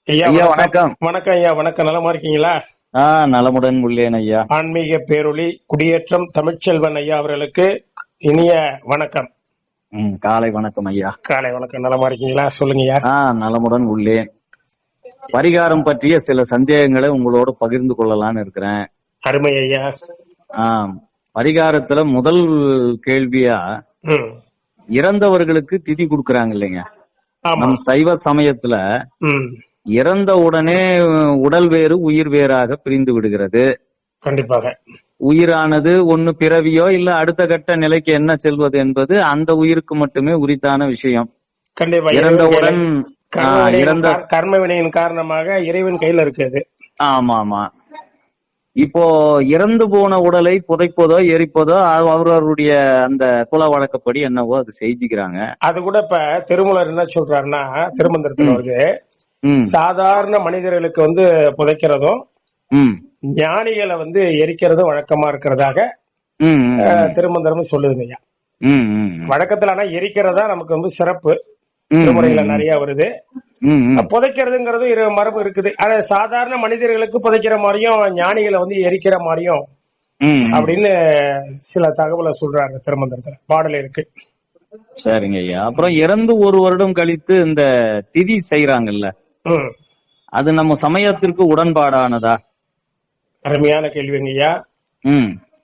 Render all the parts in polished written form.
ஐயா ஐயா வணக்கம். வணக்கம். வணக்கம் ஐயா, வணக்கம். நலமா இருக்கீங்களா? நலமுடன் உள்ளேன் ஐயா. ஆன்மீக பேரொளி குடியேற்றம் தமிழ்ச்செல்வன் ஐயா அவர்களுக்கு இனிய வணக்கம். காலை வணக்கம் ஐயா. காலை வணக்கம். நலமா இருக்கீங்களா? சொல்லுங்க ஐயா. நலமுடன் உள்ளேன். பரிகாரம் பற்றிய சில சந்தேகங்களை உங்களோட பகிர்ந்து கொள்ளலான்னு இருக்கிறேன். அருமை ஐயா. பரிகாரத்துல முதல் கேள்வியா, ம். இறந்தவர்களுக்கு திதி கொடுக்கறாங்க இல்லைங்க. ஆமா. நம் சைவ சமயத்துல ம். இறந்த உடனே உடல் வேறு உயிர் வேறாக பிரிந்து விடுகிறது. கண்டிப்பாக. உயிரானது ஒன்னு பிறவியோ இல்ல அடுத்த கட்ட நிலைக்கு என்ன செல்வது என்பது அந்த உயிருக்கு மட்டுமே உரித்தான விஷயம். கண்டிப்பா. இறந்தவுடன் இறந்த கர்ம வினையின் காரணமாக இறைவன் கையில இருக்குது. ஆமா ஆமா. இப்போ இறந்து போன உடலை புதைப்பதோ எரிப்பதோ அவர்களுடைய அந்த குல வழக்கப்படி என்னவோ அது செஞ்சுக்கிறாங்க. அது கூட இப்ப திருமூலர் என்ன சொல்றாருன்னா, திருமந்திரத்துல வருது, சாதாரண மனிதர்களுக்கு புதைக்கிறதும் ஞானிகளை எரிக்கிறதும் வழக்கமா இருக்கிறதாக திருமந்திரம் சொல்லுதுங்க ஐயா. வழக்கத்துல ஆனா எரிக்கிறதா நமக்கு சிறப்பு. திருமுறையில நிறைய வருது. புதைக்கிறதுங்கிறது மரபு இருக்குது. ஆனா சாதாரண மனிதர்களுக்கு புதைக்கிற மாதிரியும் ஞானிகளை எரிக்கிற மாதிரியும் அப்படின்னு சில தகவலை சொல்றாங்க திருமந்திரத்துல, பாடல் இருக்கு. சரிங்க ஐயா. அப்புறம் இறந்து ஒரு வருடம் கழித்து இந்த திதி செய்யறாங்கல்ல, அது நம்ம சமயத்திற்கு உடன்பாடானதா? அருமையான கேள்விங்க ஐயா.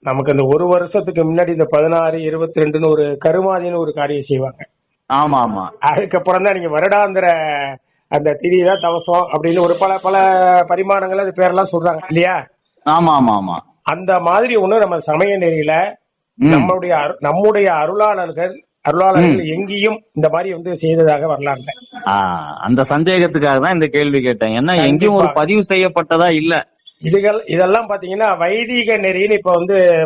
நமக்கு இந்த ஒரு வருஷத்துக்கு முன்னாடி இந்த 16, 22 ஒரு கருமாதின்னு ஒரு காரியம் செய்வாங்க. ஆமா ஆமா. அதுக்கப்புறம் தான் நீங்க வருடாந்திர அந்த திதிதான் தவசம் அப்படின்னு ஒரு பல பல பரிமாணங்கள் அது பேரெல்லாம் சொல்றாங்க இல்லையா? ஆமா ஆமா ஆமா. அந்த மாதிரி ஒண்ணு நம்ம சமய நெறியில நம்முடைய அருளாளர்கள் எங்கேயும் இந்த மாதிரி செய்ததாக வரலாறு. அந்த சந்தேகத்துக்காக தான் இந்த கேள்வி கேட்டேன். ஏன்னா எங்கேயும் ஒரு பதிவு செய்யப்பட்டதா இல்ல. இதெல்லாம் பாத்தீங்கன்னா வைதிக நெறின்னு இப்ப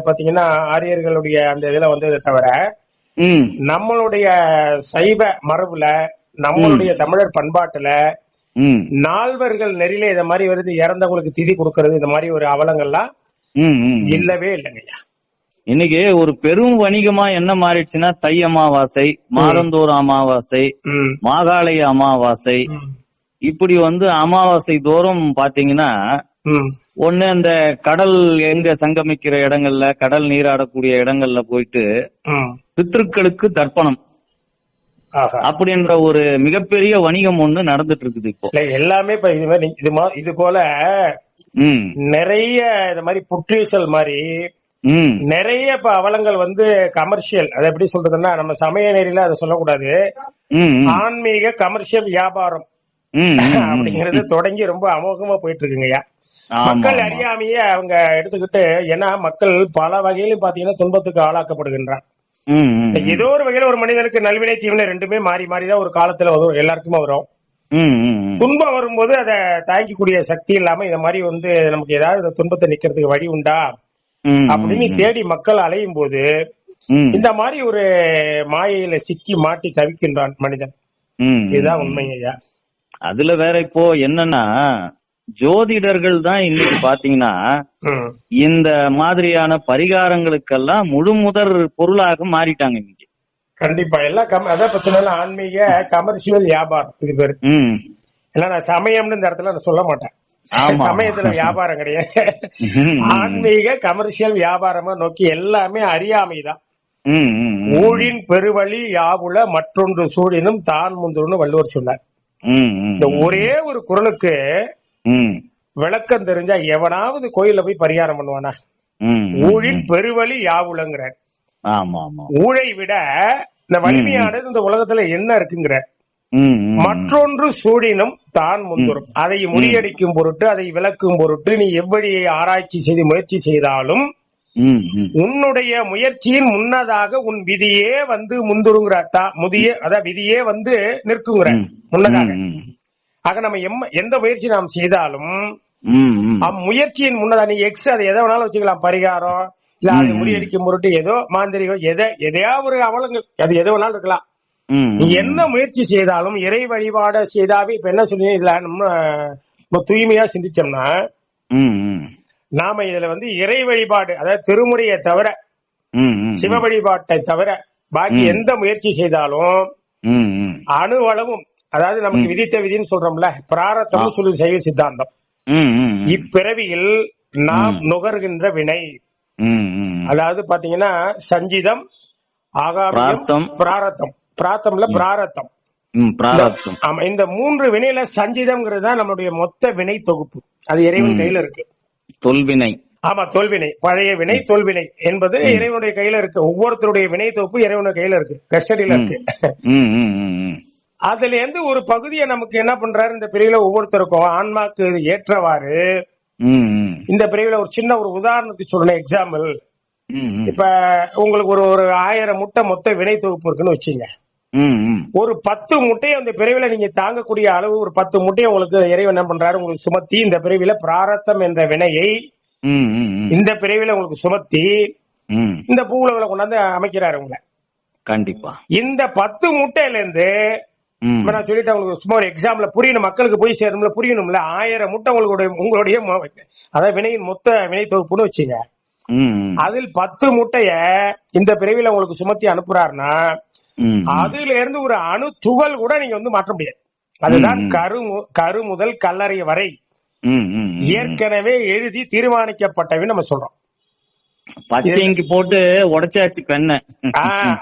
பாத்தீங்கன்னா ஆரியர்களுடைய அந்த இதுல வந்ததை தவிர நம்மளுடைய சைவ மரபுல, நம்மளுடைய தமிழர் பண்பாட்டுல நால்வர்கள் நெறியில இத மாதிரி வருது. இறந்தவங்களுக்கு திதி கொடுக்கறது இந்த மாதிரி ஒரு அவலங்கள்லாம் இல்லவே இல்லைங்கய்யா. இன்னைக்கு ஒரு பெரும் வணிகமா என்ன மாறிடுச்சுன்னா, தை அமாவாசை, மாதந்தோறும் அமாவாசை, மாகாளய அமாவாசை, இப்படி அமாவாசை தோறும் பாத்தீங்கன்னா ஒண்ணு அந்த கடல் எங்க சங்கமிக்கிற இடங்கள்ல, கடல் நீராடக்கூடிய இடங்கள்ல போயிட்டு பித்ருக்களுக்கு தர்ப்பணம் அப்படின்ற ஒரு மிகப்பெரிய வணிகம் ஒண்ணு நடந்துட்டு இருக்குது. இப்போ எல்லாமே இப்ப இது போல நிறைய இது மாதிரி புற்றீசல் மாதிரி நிறைய இப்ப அவலங்கள் கமர்ஷியல், அதை எப்படி சொல்றதுன்னா நம்ம சமய நெறியில அதை சொல்லக்கூடாது, ஆன்மீக கமர்ஷியல் வியாபாரம் அப்படிங்கறது தொடங்கி ரொம்ப அமோகமா போயிட்டு இருக்குங்கய்யா. மக்கள் அறியாமையே அவங்க எடுத்துக்கிட்டு, ஏன்னா மக்கள் பல வகையிலும் பாத்தீங்கன்னா துன்பத்துக்கு ஆளாக்கப்படுகின்றான். ஏதோ ஒரு வகையில ஒரு மனிதனுக்கு நல்வினை தீவினை ரெண்டுமே மாறி மாறிதான் ஒரு காலத்துல வரும், எல்லாருக்குமே வரும். துன்பம் வரும்போது அதை தாங்கிக்கூடிய சக்தி இல்லாம இந்த மாதிரி நமக்கு ஏதாவது துன்பத்தை நிக்கிறதுக்கு வழி உண்டா அப்படின்னு தேடி மக்கள் அலையும் போது இந்த மாதிரி ஒரு மாயையில சிக்கி மாட்டி தவிக்கின்றான் மனிதன். இதுதான் உண்மையா. அதுல வேற இப்போ என்னன்னா, ஜோதிடர்கள் தான் இன்னைக்கு பாத்தீங்கன்னா இந்த மாதிரியான பரிகாரங்களுக்கெல்லாம் முழுமுதற் பொருளாக மாறிட்டாங்க இன்னைக்கு. கண்டிப்பா. எல்லாம் அதான் பிரச்சனை, ஆன்மீக கமர்ஷியல் வியாபாரம் இது பேரு. எல்லாம் நான் சமயம்னு இந்த இடத்துல நான் சொல்ல மாட்டேன். சமயத்துல வியாபாரம் கிடையாது, ஆன்மீக கமர்ஷியல் வியாபாரமா நோக்கி எல்லாமே அறியாமைதான். ஊழின் பெருவழி யாவுல மற்றொன்று சூழினும் தான் முந்துன்னு வள்ளுவர் சொன்னார். இந்த ஒரே ஒரு குறளுக்கு விளக்கம் தெரிஞ்சா எவனாவது கோயில போய் பரிகாரம் பண்ணுவானா? ஊழின் பெருவழி யாவுலங்கிற, ஊழை விட இந்த வலிமையானது இந்த உலகத்துல என்ன இருக்குங்கிற, மற்றொன்று சூழினும் தான் முந்துரும், அதை முறியடிக்கும் பொருட்டு, அதை விளக்கும் பொருட்டு நீ எவ்வளி ஆராய்ச்சி செய்து முயற்சி செய்தாலும் உன்னுடைய முயற்சியின் முன்னதாக உன் விதியே முந்துருங்கிற, அதான் விதியே நிற்குங்கிற முன்னதாக. ஆக நம்ம எந்த முயற்சி நாம் செய்தாலும் முயற்சியின் முன்னதாக நீ எக்ஸ் அதை எதை வேணாலும் வச்சுக்கலாம், பரிகாரம் இல்ல அதை முறியடிக்கும் பொருட்டு ஏதோ மாந்திரிகம் எதையா ஒரு அவலங்கள், அது எது வேணாலும் இருக்கலாம். நீ என்ன முயற்சி செய்தாலும் இறை வழிபாட செய்தாவே, இப்ப என்ன சொன்னீங்க, இதுல நம்ம தூய்மையா சிந்திச்சோம்னா நாம இதுல இறை வழிபாடு, அதாவது திருமுறையை தவிர சிவ வழிபாட்டை தவிர பாக்கி எந்த முயற்சி செய்தாலும் அணுவளவும் அதாவது நமக்கு விதித்த விதின்னு சொல்றோம்ல, பிராரத்தம் சொல்லு சைவ சித்தாந்தம். இப்பிறவியில் நாம் நுகர்கின்ற வினை, அதாவது பாத்தீங்கன்னா சஞ்சிதம், ஆகாமியம், பிராரத்தம். பிராத்தம்ல பிராரத்தம். ஆமா, இந்த 3 வினையில சஞ்சிதம்ங்கிறது தான் நம்மளுடைய மொத்த வினை தொகுப்பு. அது இறைவன் கையில இருக்கு. தொல்வினை. ஆமா, தொல்வினை, பழைய வினை, தொல்வினை என்பது இறைவனுடைய கையில இருக்கு. ஒவ்வொருத்தருடைய வினை தொகுப்பு இறைவனுடைய கையில இருக்கு, கஸ்டடியில இருக்கு. அதுல இருந்து ஒரு பகுதியை நமக்கு என்ன பண்றாரு, இந்த பிரிவுல ஒவ்வொருத்தருக்கும் ஆன்மாக்கு ஏற்றவாறு இந்த பிரிவுல ஒரு சின்ன ஒரு உதாரணத்துக்கு சொல்லணும். எக்ஸாம்பிள், இப்ப உங்களுக்கு ஒரு 1000 முட்டை மொத்த வினை தொகுப்பு இருக்குன்னு வச்சுங்க. ஒரு 10 முட்டையை அந்த பிரிவுல நீங்க தாங்கக்கூடிய அளவு ஒரு 10 முட்டையை உங்களுக்கு இறைவன் என்ன பண்றாரு, உங்களுக்கு சுமத்தி இந்த பிரிவுல பிராரத்தம் என்ற வினையை இந்த பிரிவுல உங்களுக்கு சுமத்தி இந்த பூவுலகளை கொண்டாந்து அமைக்கிறாரு உங்களை. கண்டிப்பா இந்த 10 முட்டையில இருந்து நான் சொல்லிட்டு உங்களுக்கு சும்மா ஒரு எக்ஸாம்பிள் புரியணும், மக்களுக்கு போய் சேரணும்ல, புரியணும்ல. 1000 முட்டை உங்களுடைய அதாவது வினையின் மொத்த வினை தொகுப்புன்னு வச்சுங்க. அதில் 10 முட்டைய இந்த பிரிவுல உங்களுக்கு சுமத்தி அனுப்புறாருன்னா அதுல இருந்து ஒரு அணு துகள் கூட நீங்க வந்து மாற்ற முடியாது. அதுதான் கரு முதல் கல்லறை வரை ஏற்கனவே எழுதி தீர்மானிக்கப்பட்டவை நம்ம சொல்றோம். பச்சைக்கு போட்டு உடைச்சாச்சு பெண்ண,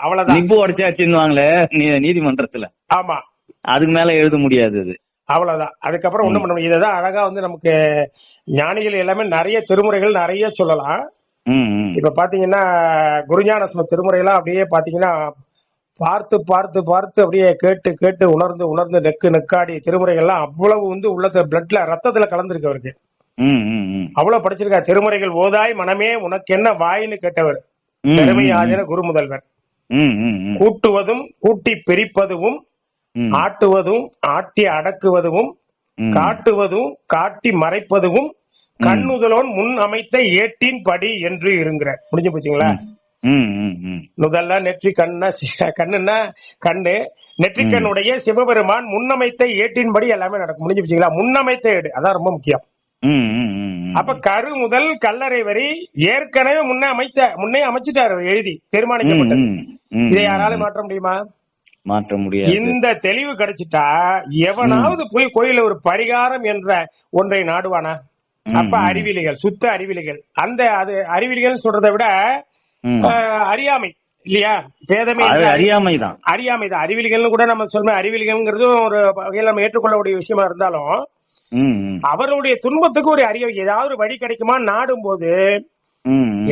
அவ்வளவுதான். நிப்பு உடைச்சாச்சுன்னு நீதிமன்றத்துல. ஆமா, அதுக்கு மேல எழுத முடியாது, அது அவ்வளவுதான். அதுக்கப்புறம் ஒண்ணும் பண்ண முடியாது. இதுதான் அழகா வந்து நமக்கு ஞானிகள் எல்லாமே நிறைய திருமுறைகள் நிறைய சொல்லலாம். இப்ப பாத்தீங்கன்னா குருஞான திருமுறையெல்லாம் அப்படியே பாத்தீங்கன்னா பார்த்து பார்த்து பார்த்து அப்படியே கேட்டு கேட்டு உணர்ந்து உணர்ந்து நெக்காடி திருமுறைகள்லாம் அவ்வளவு வந்து உள்ளத பிளட்ல ரத்தத்துல கலந்துருக்கு அவருக்கு. அவ்வளவு படிச்சிருக்காரு. திருமுறைகள் ஓதாய் மனமே உனக்கு என்ன வாயின்னு கேட்டவர் பெருமையாதின குரு முதல்வர். கூட்டுவதும் கூட்டி பிரிப்பதும் ஆட்டுவதும் ஆட்டி அடக்குவதும் காட்டுவதும் காட்டி மறைப்பதும் கண்ணுதலோன் முன் அமைத்த ஏட்டின் படி என்று இருங்கிற. முடிஞ்சு போச்சுங்களா? முதல்ல நெற்றி கண்ணுன்னா கண்ணு, நெற்றிக்கண்ணுடைய சிவபெருமான் முன்னமைத்த ஏட்டின்படி எல்லாமே நடக்கும். முடிஞ்சு போச்சுங்களா? முன்னமைத்த ஏடு அதான் ரொம்ப முக்கியம். அப்ப கரு முதல் கல்லறை வரை ஏற்கனவே முன்னே அமைச்சிட்டாரு, எழுதி தீர்மானிக்கப்பட்டது. இதை யாராலும் மாற்ற முடியுமா? மாற்ற முடியாது. இந்த தெளிவு கிடைச்சிட்டா எவனாவது போய் கோயில ஒரு பரிகாரம் என்ற ஒன்றை நாடுவானா? அப்ப அறிவிலிகள், சுத்த அறிவிலிகள். அது அறிவிலிகள் சொல்றதை விட அறியாமை இல்லையா? பேதமே அறியாமைதான். அறியாமைதான் அறிவிலிகள் கூட நம்ம சொல்றோம். அறிவிலிகள்ங்கிறது ஒரு வகையில் நம்ம ஏற்றுக்கொள்ளக்கூடிய விஷயமா இருந்தாலும் அவருடைய துன்பத்துக்கு ஒரு அறிவு ஏதாவது வழி கிடைக்குமா நாடும் போது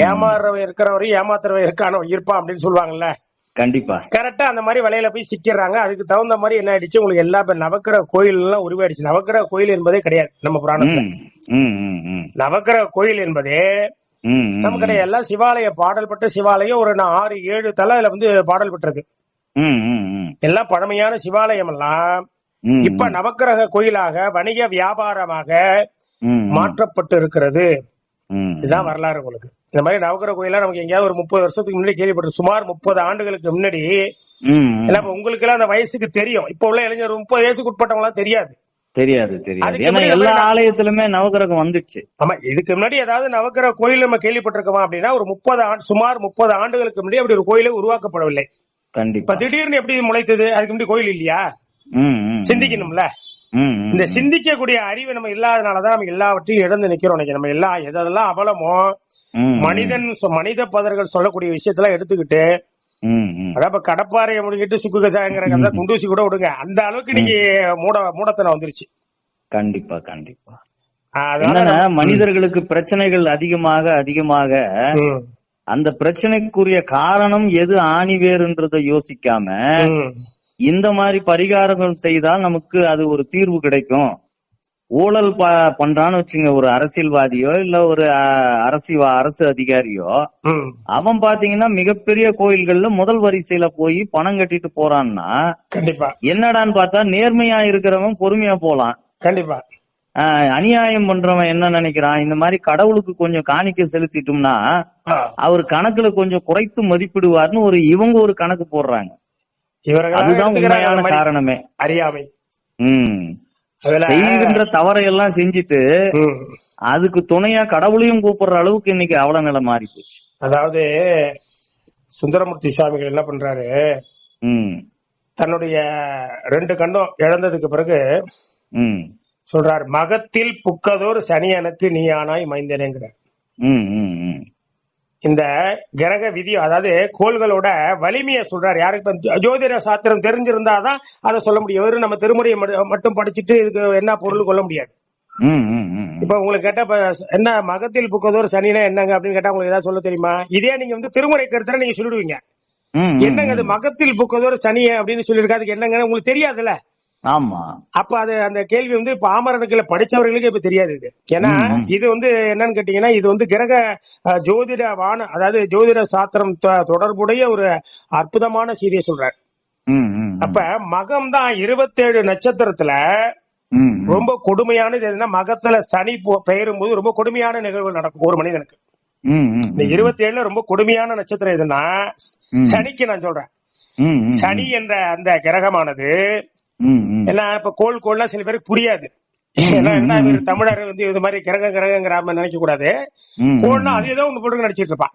ஏமாறவன் இருக்கிறவரையும் ஏமாத்துறவன் இருப்பான் அப்படின்னு சொல்லுவாங்கல்ல. கண்டிப்பா கரெக்டா அந்த மாதிரி வலையில போய் சிக்கிறாங்க. அதுக்கு தகுந்த மாதிரி என்ன ஆயிடுச்சு, உங்களுக்கு எல்லா நவக்கிரக கோயில் எல்லாம் உருவாயிடுச்சு. நவக்கிரக கோயில் என்பதே கிடையாது நம்ம புராணத்துல. நவக்கிரக கோயில் என்பதே நம்ம கிடையாது. எல்லாம் சிவாலய பாடல் பெற்ற சிவாலயம் ஒரு 6-7 தலையில வந்து பாடல் பெற்றது. எல்லாம் பழமையான சிவாலயம் எல்லாம் இப்ப நவக்கிரக கோயிலாக வணிக வியாபாரமாக மாற்றப்பட்டு இருக்கிறது. இதுதான் வரலாறு உங்களுக்கு. இந்த மாதிரி நவக்கிரக கோயிலா நமக்கு எங்கேயாவது ஒரு 30 வருஷத்துக்கு முன்னாடி கேள்விப்பட்டு, சுமார் 30 ஆண்டுகளுக்கு முன்னாடி. உங்களுக்கு எல்லாம் அந்த வயசுக்கு தெரியும். இப்ப உள்ள இளைஞர் 30 வயசுக்கு உட்பட்டவங்க தெரியாது. தெரியாது. ஏன்னா எல்லா ஆலயத்திலுமே நவக்கிரகம் வந்துச்சு. ஆமா, இதுக்கு முன்னாடி ஏதாவது நவக்கிரக கோயில் நம்ம கேள்விப்பட்டிருக்கோமா அப்படின்னா ஒரு சுமார் 30 ஆண்டுகளுக்கு முன்னாடி அப்படி ஒரு கோயிலே உருவாக்கப்படவில்லை. கண்டிப்பா. திடீர்னு எப்படி முளைத்தது? அதுக்கு முன்னாடி கோயில் இல்லையா? சிந்திக்கணும்ல. இந்த சிந்திக்கக்கூடிய அறிவு நம்ம இல்லாதனாலதான் நம்ம எல்லாவற்றையும் இழந்து நிக்கிறோம். நம்ம எதெல்லாம் அவலமோ மனித பதர்கள் சொல்லக்கூடிய விஷயத்தெல்லாம் எடுத்துக்கிட்டு, அதான் கடப்பாறையை முடிக்கிட்டு சுக்கு கசாயங்கிற குண்டூசி கூட விடுங்க, அந்த அளவுக்கு நீங்க மூடத்தனம் வந்துருச்சு. கண்டிப்பா கண்டிப்பா. அதனால மனிதர்களுக்கு பிரச்சனைகள் அதிகமாக அந்த பிரச்சனைக்குரிய காரணம் எது ஆணிவேறுன்றத யோசிக்காம இந்த மாதிரி பரிகாரங்கள் செய்தால் நமக்கு அது ஒரு தீர்வு கிடைக்கும். ஊழல் பண்றான்னு வச்சுங்க, ஒரு அரசியல்வாதியோ இல்ல ஒரு அரசு அதிகாரியோ, அவன் பாத்தீங்கன்னா மிகப்பெரிய கோயில்கள்ல முதல் வரிசையில போய் பணம் கட்டிட்டு போறான்னா கண்டிப்பா என்னடான்னு பார்த்தா நேர்மையா இருக்கிறவன் பொறுமையா போலாம். கண்டிப்பா. அநியாயம் பண்றவன் என்ன நினைக்கிறான், இந்த மாதிரி கடவுளுக்கு கொஞ்சம் காணிக்கை செலுத்திட்டோம்னா அவர் கணக்குல கொஞ்சம் குறைத்து மதிப்பிடுவார்னு இவங்க ஒரு கணக்கு போடுறாங்க. அதுதான் உண்மையான காரணமே, அறியாமை. செய்கின்ற தவறையெல்லாம் செஞ்சுட்டு அதுக்கு துணையா கடவுளையும் கூப்பிடுற அளவுக்கு இன்னைக்கு அவ்வளவு நிலை மாறி போச்சு. அதாவது சுந்தரமூர்த்தி சுவாமிகள் என்ன பண்றாரு, தன்னுடைய 2 கண்ணும் இழந்ததுக்கு பிறகு சொல்றார், மகத்தில் புக்கதோர் சனியனுக்கு நீ ஆனாய் மைந்தனேங்கிற. இந்த கிரக விதி, அதாவது கோள்களோட வலிமையை சொல்றாரு. யாருக்கு ஜோதிட சாஸ்திரம் தெரிஞ்சிருந்தாதான் அதை சொல்ல முடியும். வெறும் நம்ம திருமுறையை மட்டும் படிச்சுட்டு இதுக்கு என்ன பொருள் கொள்ள முடியாது. இப்ப உங்களுக்கு கேட்டா என்ன மகத்தில் புக்கதோர் சனினா என்னங்க அப்படின்னு கேட்டா உங்களுக்கு ஏதாவது சொல்ல தெரியுமா? இதே நீங்க திருமுறை கருத்துல நீங்க சொல்லிடுவீங்க. என்னங்க அது மகத்தில் புக்கதோர் சனி அப்படின்னு சொல்லியிருக்கா, அதுக்கு என்னங்க உங்களுக்கு தெரியாதுல்ல. ஆமா. அப்ப அது அந்த கேள்வி பாமரனுக்குள்ள படிச்சவர்களுக்கு இப்ப தெரியாது இது. ஏன்னா இது என்னன்னு கேட்டீங்கன்னா, இது கிரக ஜோதிட அதாவது ஜோதிட சாஸ்திரம் தொடர்புடைய ஒரு அற்புதமான செய்தியை சொல்றாரு. அப்ப மகம் தான் 27 நட்சத்திரத்துல ரொம்ப கொடுமையானது எதுனா, மகத்துல சனி பெயரும் போது ரொம்ப கொடுமையான நிகழ்வு நடக்கும் ஒரு மனிதனுக்கு. இந்த 27 ரொம்ப கொடுமையான நட்சத்திரம் எதுனா சனிக்கு நான் சொல்றேன். சனி என்ற அந்த கிரகமானது எல்லாம் இப்ப கோள்லாம் சில பேருக்கு புரியாது. ஏன்னா தமிழர் இது மாதிரி கிரகங்கிராம நினைக்க கூடாது. கோள்னா அது ஏதோ ஒண்ணு போட்டு நடிச்சிட்டு இருப்பான்.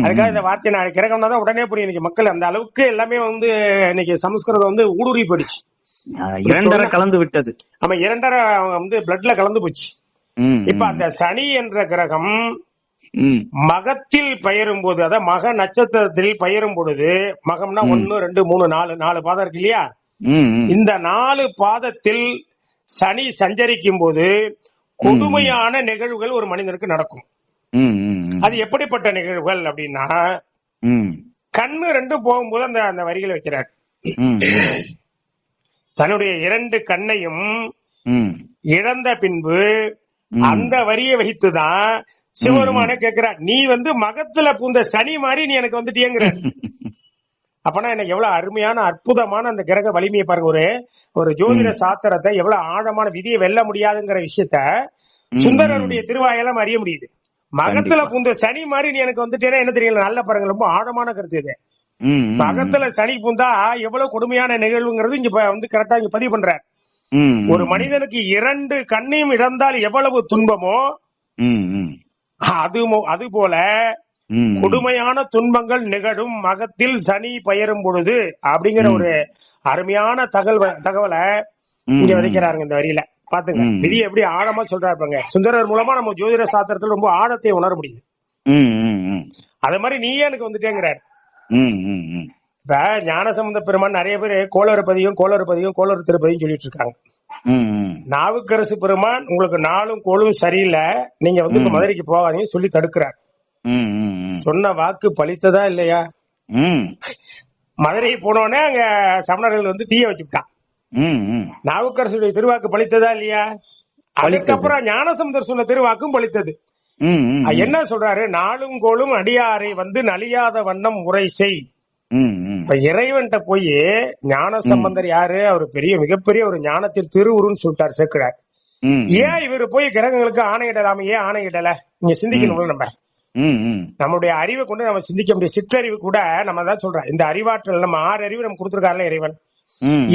அதுக்காக இந்த வார்த்தை நான் கிரகம்னா தான் உடனே புரியும். இன்னைக்கு மக்கள் அந்த அளவுக்கு எல்லாமே இன்னைக்கு சமஸ்கிருதம் ஊடுருவி போயிடுச்சு. 2.5 கலந்து விட்டது. ஆமா, 2.5 பிளட்ல கலந்து போச்சு. இப்ப அந்த சனி என்ற கிரகம் மகத்தில் பெயரும் போது, அதாவது மக நட்சத்திரத்தில் பெயரும் பொழுது, மகம்னா 1 2 3 4 பாதம் இருக்கு இல்லையா, இந்த 4 பாதத்தில் சனி சஞ்சரிக்கும் போது கொடுமையான நிகழ்வுகள் ஒரு மனிதனுக்கு நடக்கும். அது எப்படிப்பட்ட நிகழ்வுகள் அப்படின்னா, கண்ணு 2 போகும்போது அந்த வரிகளை வைக்கிறார். தன்னுடைய 2 கண்ணையும் இழந்த பின்பு அந்த வரியை வைத்துதான் சிவபெருமானே கேட்கிறார், நீ மகத்துல பூந்த சனி மாதிரி நீ எனக்கு வந்துட்டேங்கிற. அப்பனா எனக்கு எவ்வளவு அருமையான அற்புதமான அந்த கிரக வலிமையை பாருங்க. ஒரு ஜோதிட சாஸ்திரத்தை எவ்வளவு ஆழமான விதியை வெல்ல முடியாதுங்கிற விஷயத்த சுந்தரருடைய திருவாயெல்லாம் அறிய முடியுது. மகத்துல பூந்த சனி மாதிரி நீ எனக்கு வந்துட்டேன்னா என்ன தெரியல. நல்ல பாருங்க, ரொம்ப ஆழமான கருத்து இது. மகத்துல சனி பூந்தா எவ்வளவு கொடுமையான நிகழ்வுங்கிறது இங்க கரெக்டா இங்க பதிவு பண்ற. ஒரு மனிதனுக்கு 2 கண்ணையும் இழந்தால் எவ்வளவு துன்பமோ அது போல கொடுமையான துன்பங்கள் நிகழும் மகத்தில் சனி பெயரும் பொழுது அப்படிங்கிற ஒரு அருமையான தகவலை இங்க விதைக்கிறாருங்க இந்த வரியில. பாத்துங்க விதியை எப்படி ஆழமா சொல்றாருப்பாங்க. சுந்தரர் மூலமா நம்ம ஜோதிட சாஸ்திரத்துல ரொம்ப ஆழத்தை உணர முடியுது. அதே மாதிரி நீயே எனக்கு வந்துட்டேங்கிறார். இப்ப ஞானசம்பந்த பெருமான் நிறைய பேர் கோளறு திருப்பதியும் சொல்லிட்டு இருக்காங்க. நாவுக்கரசு பெருமான் உங்களுக்கு 4 கோளும் சரியில்லை, நீங்க இப்ப மதுரைக்கு போகாதீங்க சொல்லி தடுக்கிறார். சொன்ன வாக்கு பலித்ததா இல்லையா? மதுரை போனோடனே அங்க சமணர்கள் தீய வச்சுட்டான். நாவுக்கரசுடைய திருவாக்கு பலித்ததா இல்லையா? அதுக்கப்புறம் ஞானசம்பந்தர் சொன்ன திருவாக்கும் பலித்தது. என்ன சொல்றாரு? 4 கோளும் அடியாரை நலியாத வண்ணம் உரை செய். இப்ப இறைவன்கிட்ட போய் ஞானசம்பந்தர் யாரு? அவர் மிகப்பெரிய ஒரு ஞானத்தின் திருவுருன்னு சொல்லிட்டார் சேர்க்கிறார். ஏன் இவரு போய் கிரகங்களுக்கு ஆணையிடலாம? ஏன் ஆணையிடல? நீங்க சிந்திக்கணும். நம்மளுடைய அறிவை கொண்டு நம்ம சிந்திக்க முடியும். சிற்றறிவு கூட நம்ம தான் சொல்றோம். இந்த அறிவாற்றல் நம்ம 6 அறிவு நம்ம கொடுத்திருக்காருல இறைவன்.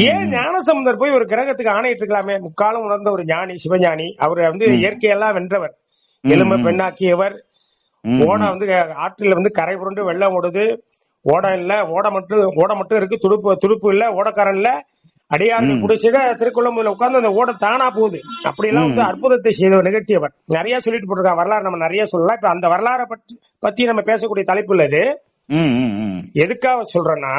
ஏன் ஞானசம்பந்தர் போய் ஒரு கிரகத்துக்கு ஆணையிட்டு இருக்கலாமே? முக்காலம் உணர்ந்த ஒரு ஞானி, சிவஞானி. அவரு இயற்கையெல்லாம் வென்றவர், எலும்பை பெண்ணாக்கியவர். ஓடம் ஆற்றில கரை புரண்டு வெள்ளம் ஓடுது, ஓடம் இல்ல, ஓட மட்டும் இருக்கு, துடுப்பு இல்ல, ஓடக்காரன் இல்ல, அடியார்கள் குடிசைக திருக்குள்ளம்பூர்ல உட்கார்ந்து அந்த ஓட தானா போகுது. அப்படி எல்லாம் அற்புதத்தை செய்தவர், நிகழ்த்தியவர். நிறைய சொல்லிட்டு போட்டிருக்காங்க. வரலாறு நம்ம நிறைய சொல்லலாம். இப்ப அந்த வரலாறை பத்தி நம்ம பேசக்கூடிய தலைப்பு இல்லது. எதுக்காக சொல்றேன்னா,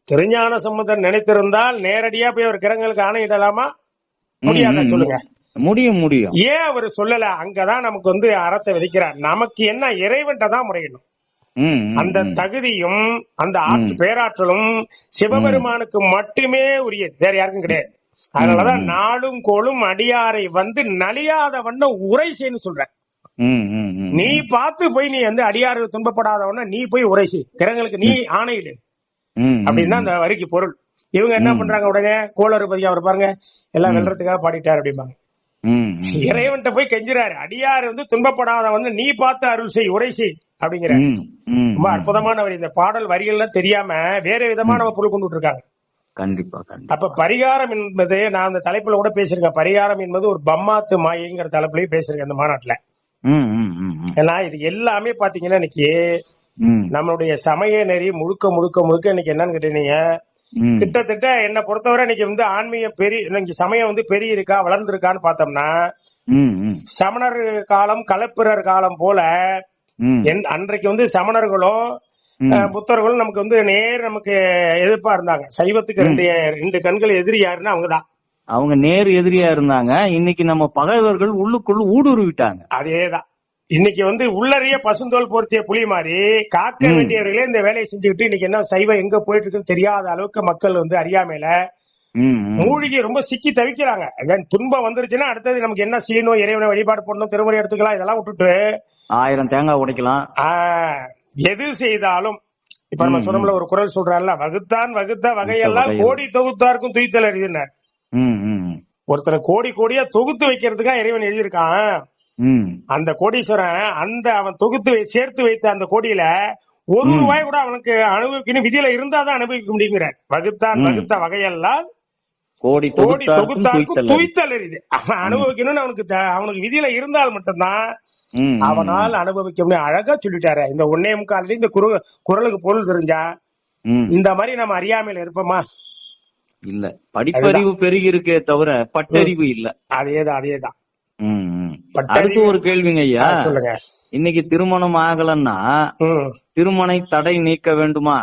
திருஞான சம்பந்தர் நினைத்திருந்தால் நேரடியா போய் அவர் கிரகங்களுக்கு ஆணையிடலாமா? முடியாத சொல்லுங்க. முடியும். ஏன் அவர் சொல்லல? அங்கதான் நமக்கு அறத்தை விதைக்கிறார். நமக்கு என்ன, இறைவன்ட்ட தான் முறையிடணும். அந்த தகுதியும் அந்த பேராற்றலும் சிவபெருமானுக்கு மட்டுமே உரியது, வேற யாருக்கும் கிடையாது. அதனாலதான் 4 கோளும் அடியாரை நலியாத வண்ணம் உரை செய்யு சொல்ற. நீ பார்த்து போய் நீ அடியாறு துன்பப்படாதவன நீ போய் உரை செய், கிரகங்களுக்கு நீ ஆணையிடு அப்படின்னா அந்த வரிக்கு பொருள். இவங்க என்ன பண்றாங்க? உடனே கோளறுபதி அவர் பாருங்க எல்லாம் வெல்றதுக்காக பாடிட்டாரு அப்படிம்பாங்க. இறைவன்ட்ட போய் கெஞ்சுறாரு, அடியார் துன்பப்படாத நீ பார்த்து அருள் செய், உரை செய் அப்படிங்கிற. ரொம்ப அற்புதமான வரி. இந்த பாடல் வரிகள்லாம் தெரியாம வேற விதமா நம்ம பொருள் கொண்டு இருக்காங்க. கண்டிப்பா. அப்ப பரிகாரம் என்பது, நான் அந்த தலைப்புல கூட பேசிருக்கேன். பரிகாரம் என்பது ஒரு பம்மாத்து மாயைங்கிற தலைப்புலயும் பேசிருக்கேன் இந்த மாநாட்டுல. ஏன்னா இது எல்லாமே பாத்தீங்கன்னா இன்னைக்கு நம்மளுடைய சமய நெறி முழுக்க இன்னைக்கு என்னன்னு கேட்டீங்க, கிட்டத்தட்ட என்ன பொறுத்தவரை இன்னைக்கு வந்து ஆன்மீகம் இன்னைக்கு சமயம் வந்து பெரிய இருக்கா வளர்ந்துருக்கான்னு பார்த்தோம்னா சமணர் காலம் களப்பிரர் காலம் போல அன்றைக்கு வந்து சமணர்களும் புத்தர்களும் நமக்கு வந்து நமக்கு எதிர்ப்பா இருந்தாங்க. சைவத்துக்கு ரெண்டு கண்கள் எதிரி யாருன்னா அவங்கதான். அவங்க நேர் எதிரியா இருந்தாங்க. இன்னைக்கு நம்ம பகைவர்கள் உள்ளுக்குள்ள ஊடுருவிட்டாங்க. அதேதான். இன்னைக்கு வந்து உள்ளறிய பசுந்தோல் போர்த்திய புலி மாதிரி காக்க வேண்டியவர்களே இந்த வேலையை செஞ்சுக்கிட்டு இன்னைக்கு என்ன சைவம் எங்க போயிட்டு இருக்குன்னு தெரியாத அளவுக்கு மக்கள் வந்து அறியாமையில மூழ்கி ரொம்ப சிக்கி தவிக்கிறாங்க. துன்பம் வந்துருச்சுன்னா அடுத்தது நமக்கு என்ன செய்யணும், இறைவனை வழிபாடு பண்ணணும், திருமுறை எடுத்துக்கலாம், இதெல்லாம் விட்டுட்டு 1000 தேங்காய் உடைக்கலாம். எது செய்தாலும் இப்ப நம்ம சொன்னோம்ல, ஒரு குரல் சொல்றாருல, வகுத்தான் வகுத்த வகையெல்லாம் கோடி தொகுத்தாருக்கும் துய்த்தல் அறிவினார். ஒருத்தரை கோடி கோடியா தொகுத்து வைக்கிறதுக்காக இறைவன் எழுதியிருக்கான். அந்த கோடீஸ்வரன் அந்த அவன் தொகுத்து சேர்த்து வைத்த அந்த கோடியில ஒரு ரூபாய் கூட அவனுக்கு அனுபவிக்கணும் விதியில இருந்தாதான் அனுபவிக்க முடியுங்கிறார். வகுத்தான் வகுத்த வகையெல்லாம் கோடி தொகுத்தாருக்கும் துய்த்தல் அறிது. அவன் அனுபவிக்கணும்னு அவனுக்கு விதியில இருந்தால் மட்டும்தான் அவனால் அனுபவிக்க முடியும். அழகா சொல்லிட்டாரு. இந்த 1.25 இந்த குரலுக்கு பொருள் தெரிஞ்சா இந்த மாதிரி நம்ம அறியாமையில இருப்போமா? இல்ல. படிப்பறிவு பெருகி இருக்கே தவிர பட்டறிவு இல்ல. அதேதான். அடுத்து ஒரு கேள்விங்க ஐயா, சொல்லுங்க. இன்னைக்கு திருமணம் ஆகலன்னா திருமண தடை நீக்க வேண்டுமா?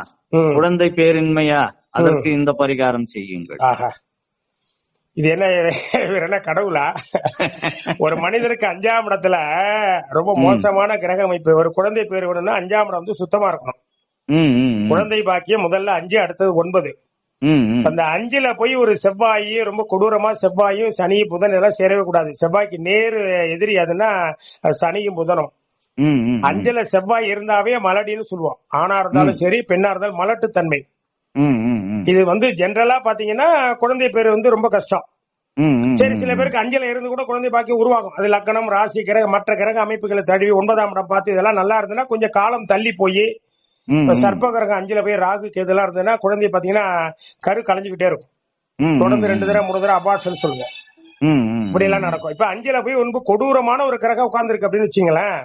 குழந்தை பேரின்மையா? அதற்கு இந்த பரிகாரம் செய்யுங்கள். இது என்ன கடவுளா? ஒரு மனிதனுக்கு 5ஆம் இடத்துல ரொம்ப மோசமான கிரக அமைப்பு. ஒரு குழந்தை பேர் வேணும்னா 5ஆம் இடம் வந்து சுத்தமா இருக்கணும். குழந்தை பாக்கியம் முதல்ல 5, அடுத்தது 9. அந்த 5ல போய் ஒரு செவ்வாய், ரொம்ப கொடூரமா செவ்வாயும் சனி புதன் எல்லாம் சேரவே கூடாது. செவ்வாய்க்கு நேரு எதிரி அதுன்னா சனியும் புதனும். 5ல செவ்வாய் இருந்தாவே மலடின்னு சொல்லுவோம். ஆணா இருந்தாலும் சரி, பெண்ணா இருந்தாலும் மலட்டுத்தன்மை. இது வந்து ஜெனரலா பாத்தீங்கன்னா குழந்தை பேரு வந்து ரொம்ப கஷ்டம். சரி, சில பேருக்கு 5ல இருந்து கூட குழந்தை பாக்கியம் உருவாகும். அது லக்னம், ராசி, கிரக, மற்ற கிரக அமைப்புகளை தழுவி 9ஆம் இடம் பார்த்து இதெல்லாம் நல்லா இருந்ததுன்னா கொஞ்சம் காலம் தள்ளி போய் சர்ப்ப கிரகம் 5ல போய் ராகு கேதுலாம் இருந்ததுன்னா குழந்தை பாத்தீங்கன்னா கரு கலைஞ்சுக்கிட்டே இருக்கும். தொடர்ந்து 2 தடவை 3 தடவை அபார்ஷன் சொல்லுங்க, இப்படி எல்லாம் நடக்கும். இப்ப 5ல போய் ரொம்ப கொடூரமான ஒரு கிரகம் உட்கார்ந்து இருக்கு அப்படின்னு வச்சுங்களேன்.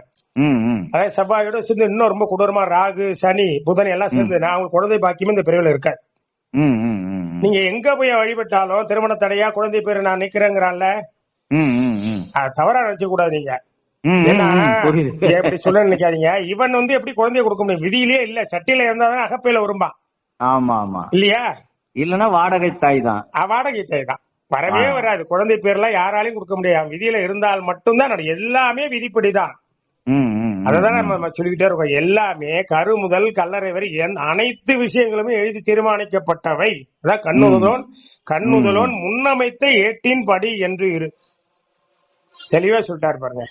அதாவது செவ்வாயோட சேர்ந்து இன்னும் ரொம்ப கொடூரமா ராகு, சனி, புதன் எல்லாம் சேர்ந்து அவங்க குழந்தை பாக்கியமே இந்த பிரிவுல இருக்க. நீங்க எங்க போய் வழிபட்டாலும் திருமண தடையா குழந்தை பேரு நான் நிக்கிறேங்கிறான்ல, தவறா நினைச்ச கூடாது நீங்க. எப்படி சொல்ல நினைக்காதீங்க. இவன் வந்து எப்படி குழந்தைய கொடுக்க முடியும்? விதியிலே இல்ல. சட்டியில இருந்தாதான் அகப்பையில வரும்பான். ஆமா ஆமா, இல்லையா? இல்லன்னா வாடகை தாய் தான். வாடகை தாய் தான், வரவே வராது. குழந்தை பேர்லாம் யாராலையும் கொடுக்க முடியாது. விதியில இருந்தால் மட்டும்தான். எல்லாமே விதிப்படிதான். அததான் நம்ம சொல்லிக்கிட்டே இருக்கோம். எல்லாமே கரு முதல் கல்லறை வரை அனைத்து விஷயங்களுமே எழுதி தீர்மானிக்கப்பட்டவை. அதான் கண்ணுதலோன் முன்னமைத்த ஏட்டின் படி என்று தெளிவா சொல்லிட்டாரு பாருங்க.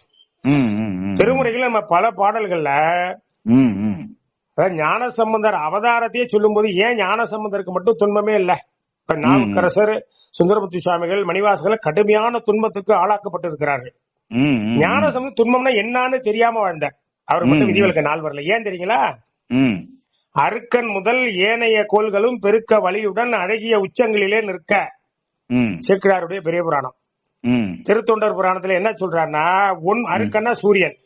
திருமுறைகள் நம்ம பல பாடல்கள்ல ஞான சம்பந்தர் அவதாரத்தையே சொல்லும் போது ஏன் ஞான சம்பந்தருக்கு மட்டும் துன்பமே இல்ல? இப்ப நாவுக்கரசர், சுந்தரமூர்த்தி சுவாமிகள், மணிவாசகர்கள் கடுமையான துன்பத்துக்கு ஆளாக்கப்பட்டு இருக்கிறார்கள். ஞான சம்பந்தம் துன்பம்னா என்னன்னு தெரியாம வாழ்ந்தார். அவர் மட்டும் விதிவிலக்கு நாள் வரல. ஏன் தெரியுங்களா? அருக்கன் முதல் ஏனைய கோள்களும் பெருக்க வழியுடன் அழகிய உச்சங்களிலே நிற்க. சேக்கிழாருடைய பெரிய புராணம். திருத்தொண்டர் புராணத்துல என்ன சொல்றாருன்னா, அருக்கன்னா சூரியன்,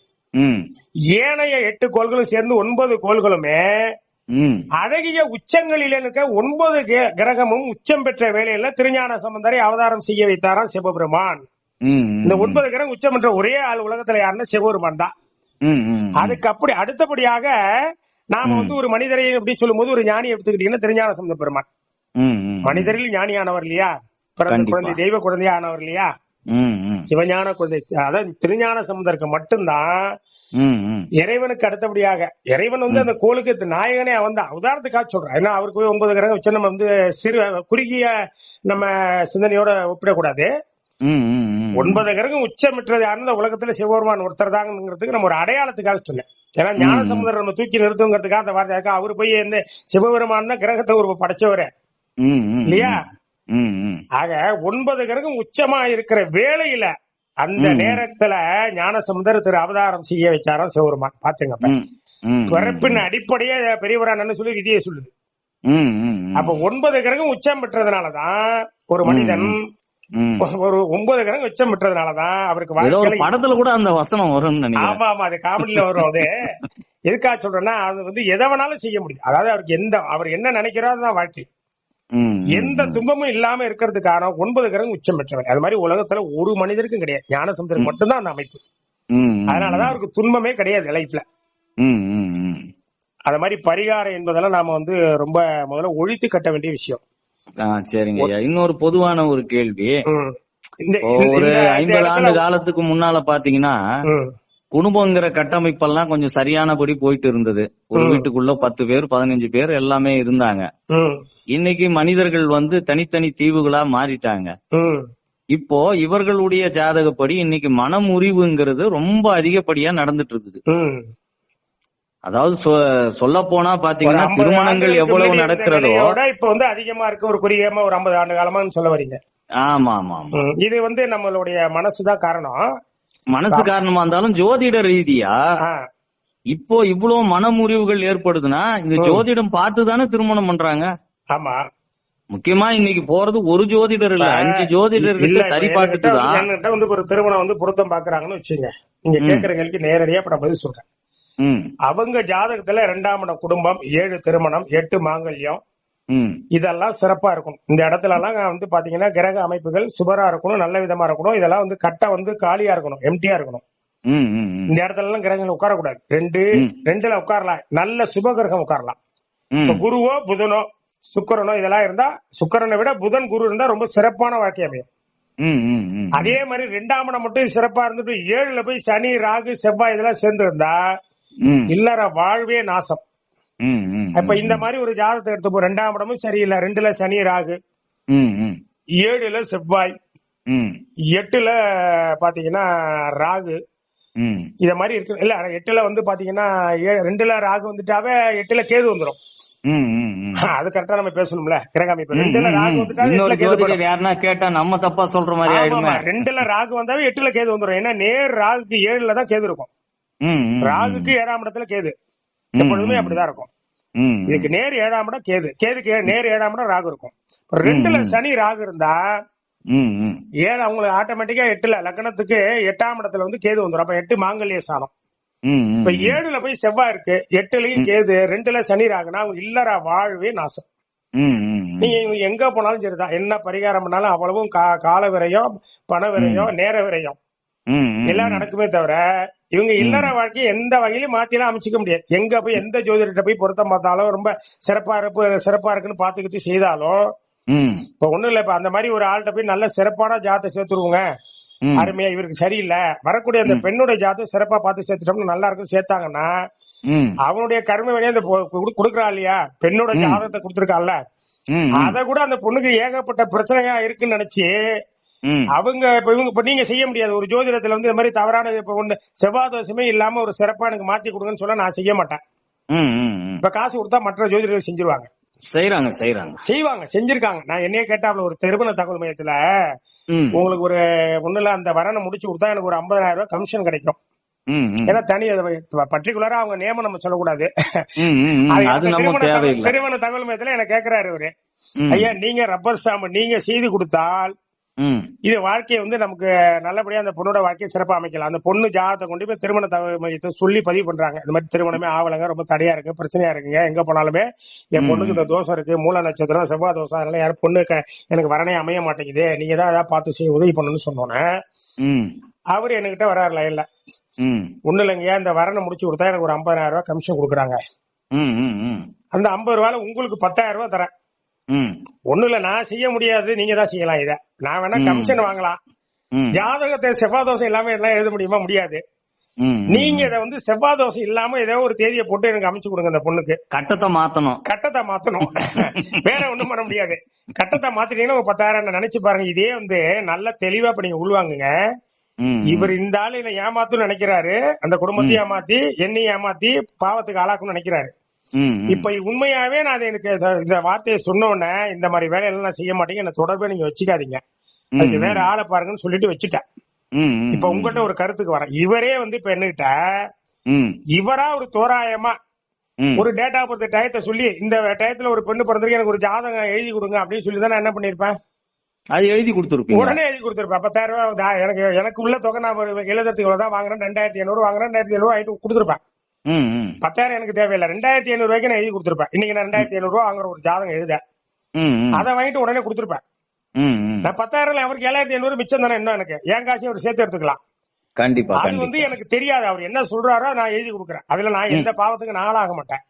ஏனைய 8 கோள்களும் சேர்ந்து 9 கோள்களுமே அழகிய உச்சங்களிலே இருக்க 9 கிரகமும் உச்சம் பெற்ற வேளையில திருஞான சம்பந்தரை அவதாரம் செய்ய வைத்தாராம் சிவபெருமான். இந்த 9 கிரகம் உச்சம் பெற்ற ஒரே ஆள் உலகத்துல யாருன்னா சிவபெருமான் தான். அதுக்கு அப்படி அடுத்தபடியாக நாம வந்து ஒரு மனிதரை எப்படி சொல்லும் போது ஒரு ஞானி எடுத்துக்கிட்டீங்கன்னா திருஞான சம்பந்த பெருமான் மனிதரில் ஞானியானவர் இல்லையா? பிறந்த குழந்தை தெய்வ குழந்தையானவர் இல்லையா? சிவஞான குழந்தை. அதாவது திருஞான சம்பந்தருக்கு மட்டும்தான் இறைவனுக்கு அடுத்தபடியாக. இறைவன் வந்து அந்த கோளுக்கு நாயகனே அவன் தான். உதாரணத்துக்காக சொல்றேன். ஏன்னா அவருக்கு போய் 9 கிரகம் வச்சு நம்ம வந்து குறுகிய நம்ம சிந்தனையோட ஒப்பிடக்கூடாது. 9 கிரகம் உச்சம் பெற்றது யாருந்த உலகத்துல சிவபெருமான் ஒருத்தர் தாங்கிறதுக்கு நம்ம ஒரு அடையாளத்துக்காக சொன்னேன். ஏன்னா ஞான சமுதரம் நம்ம தூக்கி நிறுத்துங்கிறதுக்காக அந்த வார்த்தை. அவரு போய் என்ன சிவபெருமான் தான் கிரகத்தை ஒரு படைச்சவரு இல்லையா? ஆக 9 கிரகம் உச்சமா இருக்கிற வேளையில அந்த நேரத்துல ஞான சமுதர திரு அவதாரம் செய்ய வச்சாராம் சிவபெருமான். பாத்துங்க, பிறப்பின் அடிப்படையே பெரியவரான்னு சொல்லி விதியை சொல்லுது. அப்ப 9 கிரகம் உச்சம் பெற்றதுனாலதான் ஒரு மனிதன் ஒரு 9 கிரகம் உச்சம் பெற்றதுனாலதான் அவருக்கு படத்துல கூட அந்த வசனம் வரும். ஆமா ஆமா, அது காமெடியில வரும். அது எதுக்காக சொல்றேன்னா, அது வந்து எதை வேணாலும் செய்ய முடியும். அதாவது அவருக்கு அவர் என்ன நினைக்கிறாரோ அதுதான் வாழ்க்கை. எந்த துன்பமும் இல்லாம இருக்கிறதுக்கான 9 கிரகம் உச்சம் பெற்றவர். அது மாதிரி உலகத்துல ஒரு மனிதருக்கும் கிடையாது, ஞானசமுத்திரருக்கு மட்டும்தான் அந்த அமைப்பு. அதனாலதான் அவருக்கு துன்பமே கிடையாது லைஃப்ல. அது மாதிரி பரிகாரம் என்பதெல்லாம் நாம வந்து ரொம்ப முதல்ல ஒழித்து கட்ட வேண்டிய விஷயம். சரிங்க. இன்னொரு பொதுவான ஒரு கேள்வி, ஒரு 50 ஆண்டு காலத்துக்கு முன்னால பாத்தீங்கன்னா குடும்பங்கிற கட்டமைப்பெல்லாம் கொஞ்சம் சரியானபடி போயிட்டு இருந்தது. ஒரு வீட்டுக்குள்ள 10 பேர் 15 பேர் எல்லாமே இருந்தாங்க. இன்னைக்கு மனிதர்கள் வந்து தனித்தனி தீவுகளா மாறிட்டாங்க. இப்போ இவர்களுடைய ஜாதகப்படி இன்னைக்கு மனமுறிவுங்கிறது ரொம்ப அதிகப்படியா நடந்துட்டு இருக்குது. அதாவது சொல்ல போனா பாத்தீங்கன்னா திருமணங்கள் எவ்வளவு நடக்கிறதோ இப்ப வந்து அதிகமா இருக்கு. ஒரு குறியமா ஒரு 50 ஆண்டு காலமா சொல்ல வரீங்க. ஆமா ஆமா. இது வந்து நம்மளுடைய மனசுதான் காரணம். மனசு காரணமா இருந்தாலும் ஜோதிட ரீதியா இப்போ இவ்வளவு மனமுறிவுகள் ஏற்படுதுன்னா இந்த ஜோதிடம் பார்த்துதானே திருமணம் பண்றாங்க. ஆமா, முக்கியமா இன்னைக்கு போறது ஒரு ஜோதிடர் இல்ல, 5 ஜோதிடர்கள் சரி பார்த்துட்டுதான் என்கிட்ட வந்து ஒரு திருமணம் வந்து பொருத்தம் பாக்குறாங்கன்னு வச்சுங்க. நீங்க கேக்குற கேள்விக்கு நேரடியா இப்ப நான் பதில் சொல்றேன். அவங்க ஜாதகத்துல 2ஆம் இடம் குடும்பம், 7 திருமணம், 8 மாங்கல்யம், இதெல்லாம் சிறப்பா இருக்கும். இந்த இடத்துல எல்லாம் வந்து பாத்தீங்கன்னா கிரக அமைப்புகள் சுபரா இருக்கணும், நல்ல விதமா இருக்கணும். இதெல்லாம் வந்து கட்டை வந்து காலியா இருக்கணும், எம்டியா இருக்கணும். இந்த இடத்துல எல்லாம் கிரகங்கள் உட்காரக்கூடாது. 2ல உட்காரலாம், நல்ல சுப கிரகம் உட்காரலாம். குருவோ புதனோ சுக்கரனோ இதெல்லாம் இருந்தா, சுக்கரனை விட புதன் குரு இருந்தா ரொம்ப சிறப்பான வாழ்க்கை அமையும். அதே மாதிரி 2ஆம் இடம் மட்டும் சிறப்பா இருந்துட்டு 7ல போய் சனி ராகு செவ்வாய் இதெல்லாம் சேர்ந்து இருந்தா இல்லற வாழ்வே நாசம். இப்ப இந்த மாதிரி ஒரு ஜாதகத்தை எடுத்து 2ஆம் இடமும் சரியில்லை, 2ல சனி ராகு, 7ல செவ்வாய், 8ல பாத்தீங்கன்னா ராகு, இத மாதிரி இருக்கு. இல்ல 8ல வந்து பாத்தீங்கன்னா 2ல ராகு வந்துட்டாவே 8ல கேது வந்துடும். அது கரெக்டா நம்ம பேசணும்ல. கிரக அமைப்பு 2ல ராகு வந்துட்டாவே யாருன்னா கேட்டா நம்ம தப்பா சொல்ற மாதிரி ஆயிடுமா? 2ல ராகு வந்தாவே 8ல கேது வந்துடும். ஏன்னா நேர் ராகுக்கு 7ல தான் கேது இருக்கும். ராகுக்கு 7ஆம் இடத்துல கேது எப்பொழுதுமே அப்படிதான் இருக்கும். இதுக்கு நேர் 7ஆம் இடம் கேது, கேதுக்கு நேர் 7ஆம் இடம் ராகு இருக்கும். 2ல சனி ராகு இருந்தா 7 அவங்களுக்கு ஆட்டோமேட்டிக்கா 8ல லக்னத்துக்கு 8ஆம் இடத்துல வந்து கேது வந்துடும். அப்ப 8 மாங்கல்ய ஸ்தானம். இப்ப 7ல போய் செவ்வாய் இருக்கு, 8லயும் கேது, 2ல சனி ராகுனா அவங்க இல்லற வாழ்வே நாசம். நீங்க எங்க போனாலும் சரிதான், என்ன பரிகாரம் பண்ணாலும் அவ்வளவும் கால விரயம், பண விரயம், நேர விரயம் எல்லாம் நடக்குமே தவிர இவங்க இல்லற வாழ்க்கையை எந்த வகையிலும் மாத்திலாம் அமைச்சிக்க முடியாது. எங்க போய் எந்த ஜோதிடத்தை போய் பொருத்தம் பார்த்தாலும் ரொம்ப சிறப்பா இருக்குன்னு பாத்துக்கிட்டு செய்தாலும் இப்ப ஒண்ணும் இல்ல. இப்ப அந்த மாதிரி ஒரு ஆள்கிட்ட போய் நல்ல சிறப்பான ஜாதத்தை சேர்த்துருவோங்க, அருமையா இவருக்கு சரியில்லை, வரக்கூடிய அந்த பெண்ணுடைய ஜாதத்தை சிறப்பா பார்த்து சேர்த்துட்டோம்னு நல்லா இருக்கும் சேர்த்தாங்கன்னா அவனுடைய கர்ம வினையை அந்த கொடுக்கறா இல்லையா, பெண்ணோட ஜாதகத்தை கொடுத்துருக்கான்ல, அத கூட அந்த பொண்ணுக்கு ஏகப்பட்ட பிரச்சனையா இருக்குன்னு நினைச்சு அவங்க இப்ப நீங்க செய்ய முடியாது. ஒரு ஜோதிடத்துல வந்து இந்த மாதிரி தவறான இப்ப ஒண்ணு செவ்வாய் தோஷமே இல்லாம ஒரு சிறப்பா எனக்கு மாத்தி கொடுங்கன்னு சொல்ல நான் செய்ய மாட்டேன். இப்ப காசு கொடுத்தா மற்ற ஜோதிடர்கள் செஞ்சிருவாங்க, செய்வாங்க, செஞ்சிருக்காங்க. நான் என்னைய கேட்டாப்ல ஒரு திருமண தகவல் மையத்துல உங்களுக்கு ஒரு ஒண்ணுல அந்த வரனை முடிச்சு கொடுத்தா எனக்கு ஒரு 50,000 ரூபாய் கமிஷன் கிடைக்கும். ஏன்னா தனி பர்டிகுலரா அவங்க நேமம் நம்ம சொல்லக்கூடாது. திருமண தகவல் மையத்துல எனக்கு கேக்குறாரு இவரு, ஐயா நீங்க ரப்பர் ஸ்டாம்ப் நீங்க செய்து கொடுத்தால் இது வாழ்க்கையை வந்து நமக்கு நல்லபடியா அந்த பொண்ணோட வாழ்க்கையை சிறப்பா அமைக்கலாம். அந்த பொண்ணு ஜாதகத்தை கொண்டு போய் திருமண மையத்தை சொல்லி பதிவு பண்றாங்க. இந்த மாதிரி திருமணமே ஆவலங்க, ரொம்ப தடையா இருக்கு, பிரச்சனையா இருக்குங்க, எங்க போனாலுமே என் பொண்ணுக்கு இந்த தோஷம் இருக்கு, மூல நட்சத்திரம், செவ்வாய் தோஷம், அதனால யாரும் பொண்ணு எனக்கு வரனே அமைய மாட்டேங்குது, நீங்க தான் ஏதாவது பார்த்து செய்ய உதவி பண்ணணும்னு சொன்னோன்னே அவரு என்கிட்ட வர்றாரு லைன்ல. ஒண்ணு இல்லைங்க, இந்த வரனை முடிச்சு கொடுத்தா எனக்கு ஒரு 50,000 ரூபாய் கமிஷன் கொடுக்குறாங்க, அந்த 50 ரூபாயில உங்களுக்கு 10,000 ரூபாய் தரேன். ஒண்ணு இல்ல, நான் செய்ய முடியாது, நீங்க தான் செய்யலாம். இத நான் வேணா கமிஷன் வாங்கலாம், ஜாதகத்தை செவ்வாய் தோசை இல்லாம எல்லாம் எழுத முடியுமா? முடியாது. நீங்க இதை வந்து செவ்வாய் தோசை இல்லாம ஏதோ ஒரு தேதியை போட்டு எனக்கு அமைச்சு கொடுங்க. அந்த பொண்ணுக்கு கட்டத்தை மாத்தணும் வேற ஒண்ணும் பண்ண முடியாது. கட்டத்தை மாத்திட்டீங்கன்னா ஒரு 10,000 நினைச்சு பாருங்க. இதே வந்து நல்ல தெளிவா இப்ப நீங்க உள்வாங்குங்க. இவர் இந்த ஆளு என்ன ஏமாத்துன்னு நினைக்கிறாரு, அந்த குடும்பத்தையும் ஏமாத்தி என்னையும் ஏமாத்தி பாவத்துக்கு ஆளாக்குன்னு நினைக்கிறாரு. இப்ப உண்மையாவே நான் எனக்கு இந்த வார்த்தையை சொன்ன உடனே இந்த மாதிரி வேலையெல்லாம் நான் செய்ய மாட்டேங்க, என்ன தொடர்பே நீங்க வச்சுக்காதீங்க, அதுக்கு வேற ஆளை பாருங்கன்னு சொல்லிட்டு வச்சுட்டேன். இப்ப உங்ககிட்ட ஒரு கருத்துக்கு வரேன். இவரே வந்து இப்ப என்னகிட்ட இவரா ஒரு தோராயமா ஒரு டேட்டா பொறுத்த டயத்தை சொல்லி இந்த டயத்துல ஒரு பெண்ணு பிறந்திருக்கு எனக்கு ஒரு ஜாதகம் எழுதி கொடுங்க அப்படின்னு சொல்லி தான் நான் என்ன பண்ணிருப்பேன், அது எழுதி கொடுத்துருப்பேன், உடனே எழுதி கொடுத்துருப்பேன். 10,000 ரூபாய் எனக்கு உள்ள தொகை நான் எழுதுறதுக்கு இவ்வளவுதான் வாங்குறேன், 2,500 வாங்குறேன், 2,500 ஆயிட்டு கொடுத்துருப்பேன். 10,000 எனக்கு தேவையில்லை, 2,500 ரூபாய்க்கு நான் எழுதி கொடுத்துருப்பேன். இன்னைக்கு நான் 2,500 ரூபாய் வாங்குற ஒரு ஜாதகம் எழுத அதை வாங்கிட்டு உடனே கொடுத்துருப்பேன். நான் 10,000 அவருக்கு 7,500 மிச்சம் தானே, என்ன எனக்கு என் காசையும் அவர் சேர்த்து எடுத்துக்கலாம். கண்டிப்பா. அது வந்து எனக்கு தெரியாது, அவர் என்ன சொல்றாரோ நான் எழுதி கொடுக்குறேன். அதுல நான் எந்த பாவத்துக்கு நாளாக மாட்டேன்.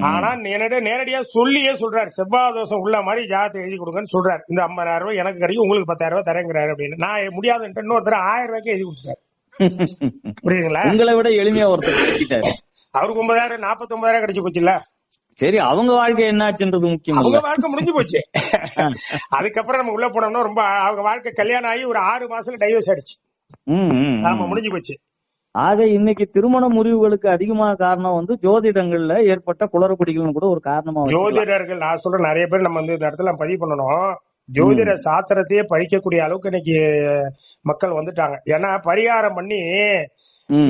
ஆனா என்னிட நேரடியா சொல்லியே சொல்றாரு, செவ்வாய் தோஷம் உள்ள மாதிரி ஜாதகத்தை எழுதி கொடுங்கன்னு சொல்றாரு. இந்த 50,000 ரூபாய் எனக்கு கிடைக்கும், உங்களுக்கு 10,000 ரூபாய் தரேங்கிறாரு அப்படின்னு. நான் முடியாத இன்னொருத்தர் 1000 ரூபாய்க்கு எழுதி கொடுத்துட்டாரு. புரியுதுங்களா? உங்களை விட எளிமையா ஒருத்தர் அவருக்கு 9,000 49,000 கிடைச்சு போச்சுல்ல. சரி, அவங்க வாழ்க்கை என்னாச்சுன்றது முக்கியம். அவங்க வாழ்க்கை முடிஞ்சு போச்சு. அதுக்கப்புறம் நம்ம உள்ள போனோம்னா ரொம்ப அவங்க வாழ்க்கை கல்யாணம் ஆகி ஒரு 6 மாசத்துல டைவர்ஸ் ஆயிடுச்சு. ஆமா, முடிஞ்சு போச்சு. ஆக இன்னைக்கு திருமண முறிவுகளுக்கு அதிகமான காரணம் வந்து ஜோதிடங்கள்ல ஏற்பட்ட குளறுபடிகள் கூட ஒரு காரணமா. ஜோதிடர்கள் நான் சொல்றேன், நிறைய பேர் நம்ம வந்து இந்த இடத்துல பதிவு பண்ணணும். ஜோதிட சாஸ்திரத்தையே படிக்கக்கூடிய அளவுக்கு இன்னைக்கு மக்கள் வந்துட்டாங்க. ஏன்னா பரிகாரம் பண்ணி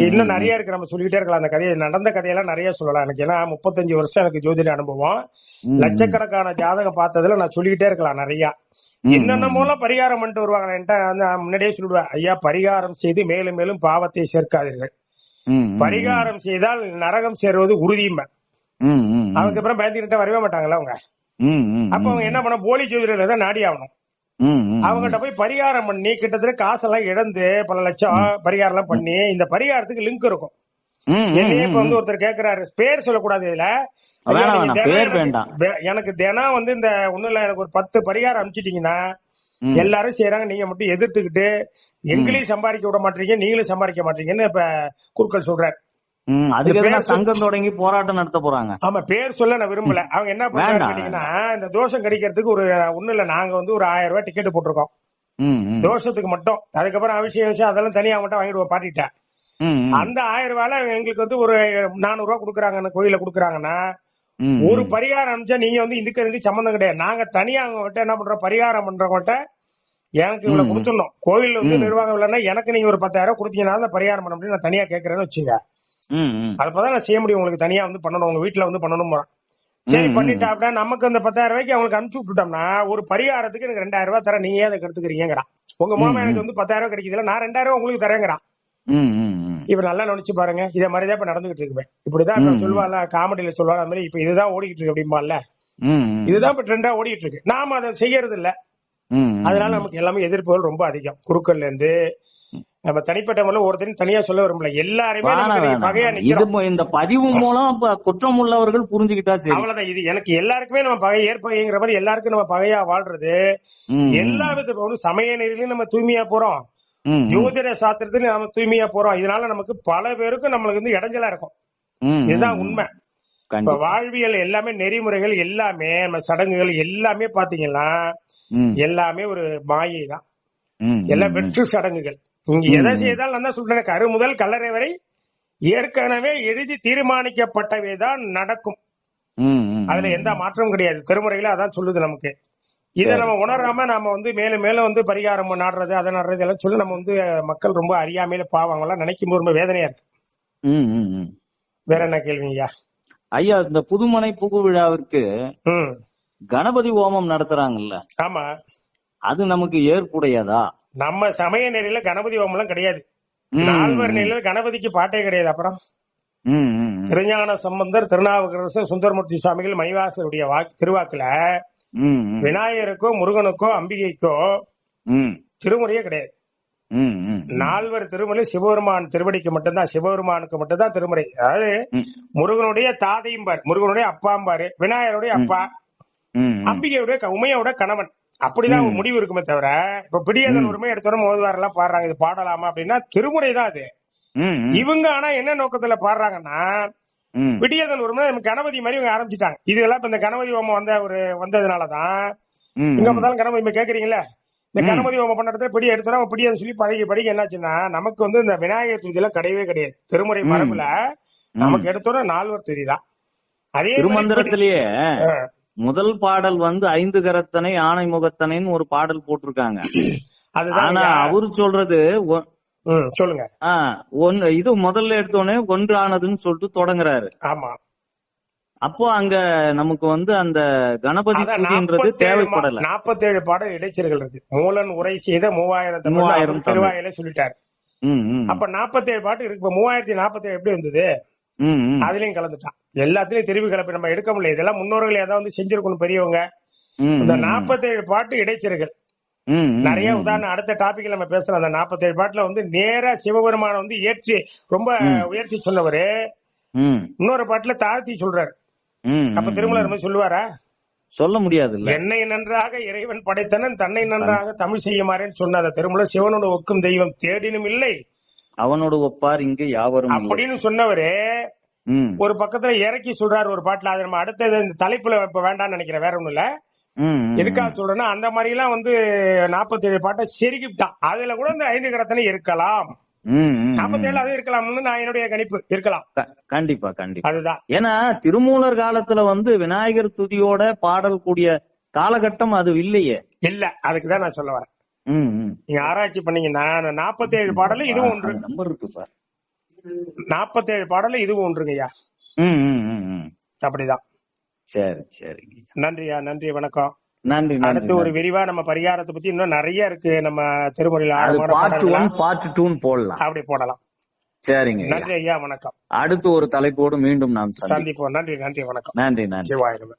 இன்னும் நிறைய இருக்கு, நம்ம சொல்லிக்கிட்டே இருக்கலாம். அந்த கதையை, நடந்த கதையெல்லாம் நிறைய சொல்லலாம் எனக்கு. ஏன்னா 35 வருஷம் எனக்கு ஜோதிட அனுபவம், லட்சக்கணக்கான ஜாதகம் பார்த்ததுல நான் சொல்லிக்கிட்டே இருக்கலாம் நிறைய. என்னென்னமோலாம் பரிகாரம் பண்ணிட்டு வருவாங்க. என்கிட்ட முன்னாடியே சொல்லுவேன், ஐயா பரிகாரம் செய்து மேலும் மேலும் பாவத்தை சேர்க்காதீர்கள், பரிகாரம் செய்தால் நரகம் சேருவது உறுதியுமே. அதுக்கப்புறம் பயந்துகிட்ட வரவே மாட்டாங்கல்ல அவங்க. அப்ப அவங்க என்ன பண்ண, போலி ஜோதிடர்கள் தான் நாடி ஆகணும். அவங்ககிட்ட போய் பரிகாரம் பண்ணி கிட்டத்தட்ட காசெல்லாம் இழந்து பல லட்சம் பரிகாரம் எல்லாம் பண்ணி, இந்த பரிகாரத்துக்கு லிங்க் இருக்கும். என்னையே இப்ப வந்து ஒருத்தர் கேக்குறாரு, பேர் சொல்லக்கூடாது இதுல, எனக்கு தினம் வந்து இந்த ஒண்ணு இல்ல, எனக்கு ஒரு 10 பரிகாரம் அனுப்பிச்சிட்டீங்கன்னா எல்லாரும் செய்யறாங்க, நீங்க மட்டும் எதிர்த்துக்கிட்டு எங்களையும் சம்பாதிக்க விட மாட்டீங்க, நீங்களும் சம்பாதிக்க மாட்டீங்கன்னு இப்ப குருக்கள் சொல்றாரு. சங்கம் தொடங்கி போராட்டம் நடத்த போறாங்க. ஆமா, பேர் சொல்ல நான் விரும்பல. அவங்க என்ன பண்றாங்கன்னா, இந்த தோஷம் கிடைக்கிறதுக்கு ஒரு ஒண்ணு இல்ல, நாங்க வந்து ஒரு 1000 ரூபாய் டிக்கெட் போட்டிருக்கோம் தோஷத்துக்கு மட்டும். அதுக்கப்புறம் விஷயம் அதெல்லாம் தனியா அவங்கள்ட்ட வாங்கிடுவோம் பாட்டிட்டேன். அந்த 1000 ரூபாயில எங்களுக்கு வந்து ஒரு 400 ரூபாய் கொடுக்குறாங்க, கோயில கொடுக்குறாங்கன்னா ஒரு பரிகாரம் அனுப்பிச்சா நீங்க வந்து இதுக்கு சம்பந்தம் கிடையாது. நாங்க தனியா அவங்ககிட்ட என்ன பண்றோம், பரிகாரம் பண்றவங்ககிட்ட எனக்கு இவ்வளவு கொடுத்துடணும். கோயில் வந்து நிர்வாகம் இல்லைன்னா எனக்கு நீங்க ஒரு 10,000 ரூபாய் கொடுத்தீங்கன்னா அந்த பரிகாரம் பண்ண முடியும், நான் தனியா கேட்கறேன்னு வச்சுங்க. அப்பதான் நான் செய்ய முடியும், உங்களுக்கு தனியா வந்து பண்ணணும், உங்க வீட்டுல வந்து பண்ணணும். சரி பண்ணிட்டா அப்படின்னா நமக்கு அந்த 10,000 ரூபாய்க்கு அவங்களுக்கு அனுப்பிச்சு விட்டுட்டோம்னா ஒரு பரிகாரத்துக்கு எனக்கு 2,000 ரூபாய் தர, நீங்க அதை எடுத்துக்கிறீங்கிறான். உங்க மூலமா எனக்கு வந்து 10,000 ரூபாய் கிடைக்குதுல, நான் 2,000 ரூபாய் உங்களுக்கு தரேங்கிறான். இப்ப நல்லா நினைச்சு பாருங்க, இத மாதிரிதான் இப்ப நடந்துகிட்டு இருக்கு. இப்படிதான் சொல்லுவாங்க, காமெடியில சொல்லுவாங்க அது மாதிரி, இப்ப இதுதான் ஓடிக்கிட்டு இருக்கு அப்படிம்பால, இதுதான் இப்ப ட்ரெண்டா ஓடிட்டு இருக்கு. நாம அதை செய்யறது இல்ல. அதனால நமக்கு எல்லாமே எதிர்ப்புகள் ரொம்ப அதிகம். குருக்கள்ல இருந்து நம்ம தனிப்பட்ட முறையில் ஒருத்தரும் தனியா சொல்ல விரும்பல, எல்லாருமே பகையா நிக்கிறோம். இந்த பதிவு மூலம் குற்றம் உள்ளவர்கள் புரிஞ்சுக்கிட்டா சரி, அவ்வளவுதான். இது எனக்கு எல்லாருக்குமே நம்ம பகை ஏற்பகைங்கிற மாதிரி எல்லாருக்கும் நம்ம பகையா வாழ்றது. எல்லா வித சமய நெறியிலும் நம்ம தூய்மையா போறோம், ஜோதிட சாஸ்திரத்துல நம்ம தூய்மையா போறோம். இதனால நமக்கு பல பேருக்கும் நம்மளுக்கு வந்து இடைஞ்சலா இருக்கும். இதுதான் உண்மை. இப்ப வாழ்வியல் எல்லாமே நெறிமுறைகள் எல்லாமே நம்ம சடங்குகள் எல்லாமே பாத்தீங்கன்னா எல்லாமே ஒரு மாயை தான். எல்லாம் வெற்று சடங்குகள். இங்க எதை செய்தால் நான் தான் சொல்றேன், கரு முதல் கல்லறை வரை ஏற்கனவே எழுதி தீர்மானிக்கப்பட்டவைதான் நடக்கும். அதுல எந்த மாற்றமும் கிடையாது. திருமுறைகள அதான் சொல்லுது நமக்கு. இதை நம்ம உணராம நாம வந்து மேலும் மேலும் வந்து பரிகாரம் நாடுறது அதை நாடுறது எல்லாம் சொல்லி நம்ம வந்து மக்கள் ரொம்ப அறியாமையில பாவாங்கலாம் நினைக்கும் போது ரொம்ப வேதனையா இருக்கு. வேற என்ன கேள்விங்கய்யா? ஐயா, இந்த புதுமனை புகு விழாவிற்கு கணபதி ஹோமம் நடத்துறாங்கல்ல, ஆமா, அது நமக்கு ஏற்புடையதா? நம்ம சமய நெறியில கணபதி ஹோமம் எல்லாம் கிடையாது. நால்வர் நெறியில கணபதிக்கு பாட்டே கிடையாது. அப்புறம் திருஞான சம்பந்தர், திருநாவுக்கரசர், சுந்தரமூர்த்தி சுவாமிகள் மணிவாசருடைய திருவாக்குல விநாயகருக்கோ முருகனுக்கோ அம்பிகைக்கோ திருமுறையே கிடையாது. நால்வர் திருமுறை சிவபெருமான் திருவடிக்கு மட்டும்தான், சிவபெருமானுக்கு மட்டும்தான் திருமுறை. அதாவது முருகனுடைய தாதையும்பார், முருகனுடைய அப்பாம்பாரு, விநாயகருடைய அப்பா, அம்பிகையுடைய உமையோட கணவன், அப்படிதான் ஒரு முடிவு இருக்குமே தவிர இப்ப பிடியாதன் உரிமை எடுத்தோட மோதுவாரெல்லாம் பாடுறாங்க, இது பாடலாமா அப்படின்னா திருமுறை தான் அது. இவங்க ஆனா என்ன நோக்கத்துல பாடுறாங்கன்னா, பிடியாதன் உரிமை கணபதி மாதிரி இவங்க ஆரம்பிச்சுட்டாங்க. இதெல்லாம் இப்ப இந்த கணபதி ஹோமம் வந்ததுனாலதான் இங்க பார்த்தாலும் கணபதி கேக்குறீங்களா, இந்த கணபதி ஹோமம் பண்ண இடத்துல பிடி எடுத்தோம் பிடியாதுன்னு சொல்லி படிக்க என்னாச்சுன்னா, நமக்கு வந்து இந்த விநாயகர் துதி எல்லாம் கிடையவே கிடையாது. திருமுறை மரபுல நமக்கு எடுத்தோட நால்வர் துதி தான். அதே திருமந்திரத்திலேயே முதல் பாடல் வந்து 5 கரத்தனை ஆணை முகத்தனைன்னு ஒரு பாடல் போட்டிருக்காங்க. ஆனா அவரு சொல்றது சொல்லுங்க, இது முதல்ல எடுத்தோடனே ஒன்று ஆனதுன்னு சொல்லிட்டு தொடங்குறாரு. ஆமா, அப்போ அங்க நமக்கு வந்து அந்த கணபதி பூஜைன்றது தேவைப்படல. 47 பாடல் இடைச்சல்கள் இருக்கு. மூலன் உரை செய்த 3000 திருவாயில சொல்லிட்டாரு. அப்ப 47 பாட்டு இருக்கு. இப்ப 3047 எப்படி வந்தது? அதுலயும் கலந்துட்டான். எல்லாத்துலயும் திரும்பி கலப்பி நம்ம எடுக்க முடியல. இதெல்லாம் முன்னோர்கள் ஏதாவது செஞ்சிருக்கணும் பெரியவங்க. இந்த 47 பாட்டு இடைச்சர்கள் நிறைய உதாரணம் அடுத்த டாபிக்ல நம்ம பேசலாம். அந்த 47 பாட்டுல வந்து நேரா சிவபெருமான வந்து ஏற்றி ரொம்ப உயர்த்தி சொன்னவரு இன்னொரு பாட்டுல தாழ்த்தி சொல்றாரு. அப்ப திருமலர் சொல்லுவாரா? சொல்ல முடியாது. என்னை நன்றாக இறைவன் படைத்தனன் தன்னை நன்றாக தமிழ் செய்யுமாறேன்னு சொன்ன திருமலர் சிவனோட ஒக்கும் தெய்வம் தேடினும் இல்லை அவனோட ஒப்பார் இங்கு யாவரும் அப்படின்னு சொன்னவரு ஒரு பக்கத்துல இறக்கி சொல்றாரு ஒரு பாட்டுல. அது நம்ம அடுத்தது இந்த தலைப்புல இப்ப வேண்டாம்னு நினைக்கிறேன், வேற ஒண்ணும் இல்ல. எதுக்காக சொல்றேன்னா அந்த மாதிரி எல்லாம் வந்து 47 பாட்டை செருகிட்டான். அதுல கூட இந்த 5 கடத்தனை இருக்கலாம், 47 அது இருக்கலாம்னு நான் என்னுடைய கணிப்பு. இருக்கலாம், கண்டிப்பா கண்டிப்பா. அதுதான். ஏன்னா திருமூலர் காலத்துல வந்து விநாயகர் துதியோட பாடல் கூடிய காலகட்டம் அது இல்லையே. இல்ல, அதுக்குதான் நான் சொல்ல வரேன். நீங்க ஆராய்ச்சி பண்ணீங்கன்னா 47 பாடல இதுவும் ஒன்று. நம்பர் இருக்கு சார், 47 பாடல இதுவும் ஒன்றுங்கய்யா. அப்படிதான். சரி சரி, நன்றியா, நன்றி, வணக்கம். நன்றி. அடுத்து ஒரு விரிவா நம்ம பரிகாரத்தை பத்தி இன்னும் நிறைய இருக்கு நம்ம திருமுறையில. பார்ட் 2 போடலாம், அப்படி போடலாம். சரிங்க, நன்றி ஐயா, வணக்கம். அடுத்து ஒரு தலைப்போடு மீண்டும் நாம் சந்திப்போம். நன்றி, நன்றி, வணக்கம். நன்றி, நன்றி. சிவாயிரம்.